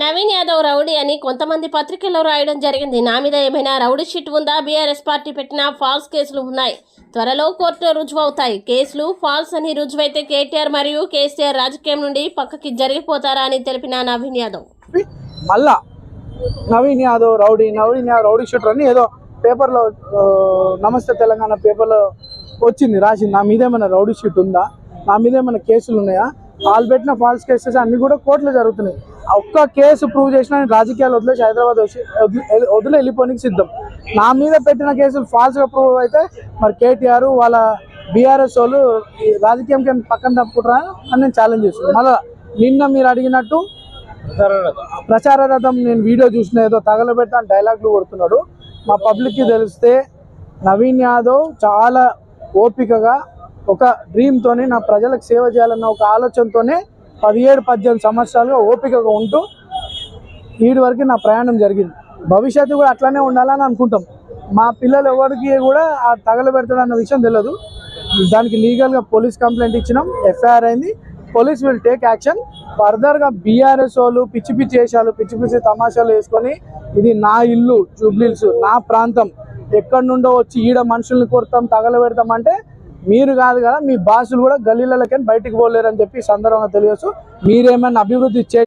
Naveen Yadav rowdy అని కొంతమంది పత్రికల్లో రాయడం జరిగింది. నా మీద ఏమైనా రౌడీ షీట్ ఉందా? బీఆర్ఎస్ పార్టీ పెట్టిన ఫాల్స్ కేసులు ఉన్నాయి, త్వరలో కోర్టులో రుజువవుతాయి. కేసులు ఫాల్స్ అని రుజువైతే కేటీఆర్ మరియు కేసీఆర్ రాజకీయం నుండి పక్కకి జరిగిపోతారా అని తెలిపిన నవీన్ యాదవ్ మళ్ళా నవీన్ యాదవ్ రౌడీ షీటర్ అని ఏదో పేపర్లో నమస్తే తెలంగాణ పేపర్లో వచ్చింది, రాసింది. నా మీద ఏమైనా రౌడీ షీట్ ఉందా, నా మీద ఏమైనా కేసులు ఉన్నాయా? వాళ్ళు పెట్టిన ఫాల్స్ కేసెస్ అన్ని కూడా కోర్టులో జరుగుతున్నాయి. ఒక్క కేసు ప్రూవ్ చేసినా రాజకీయాలు వదిలేసి హైదరాబాద్ వదిలే వెళ్ళిపోనికి సిద్ధం. నా మీద పెట్టిన కేసులు ఫాల్స్గా ప్రూవ్ అయితే మరి కేటీఆర్ వాళ్ళ బీఆర్ఎస్ వాళ్ళు రాజకీయం పక్కన తప్పుకుంటారా అని నేను ఛాలెంజ్ చేస్తున్నాను. మళ్ళీ నిన్న మీరు అడిగినట్టు ప్రచార రథం నేను వీడియో చూసిన ఏదో తగలబెడతా అని డైలాగ్లు కొడుతున్నాడు. మా పబ్లిక్కి తెలిస్తే నవీన్ యాదవ్ చాలా ఓపికగా ఒక డ్రీమ్తోనే నా ప్రజలకు సేవ చేయాలన్న ఒక ఆలోచనతోనే 17-18 సంవత్సరాలుగా ఓపికగా ఉంటూ ఈడి వరకు నా ప్రయాణం జరిగింది. భవిష్యత్తు కూడా అట్లానే ఉండాలని అనుకుంటాం. మా పిల్లలు ఎవరికి కూడా ఆ తగలబెడతాడన్న విషయం తెలియదు. దానికి లీగల్గా పోలీస్ కంప్లైంట్ ఇచ్చినాం, ఎఫ్ఐఆర్ అయింది. Police will take action. ఫర్దర్గా బీఆర్ఎస్ వాళ్ళు పిచ్చి వేషాలు పిచ్చి తమాషాలు వేసుకొని ఇది నా ఇల్లు జూబ్లీహిల్స్, నా ప్రాంతం, ఎక్కడి నుండో వచ్చి ఈడ మనుషుల్ని కొడతాం తగలబెడతాం అంటే మీరు కాదు కదా, మీ బాసులు కూడా గల్లీలకి బయటికి పోలేరని చెప్పి సందర్భంగా తెలియచ్చు. మీరేమైనా అభివృద్ధి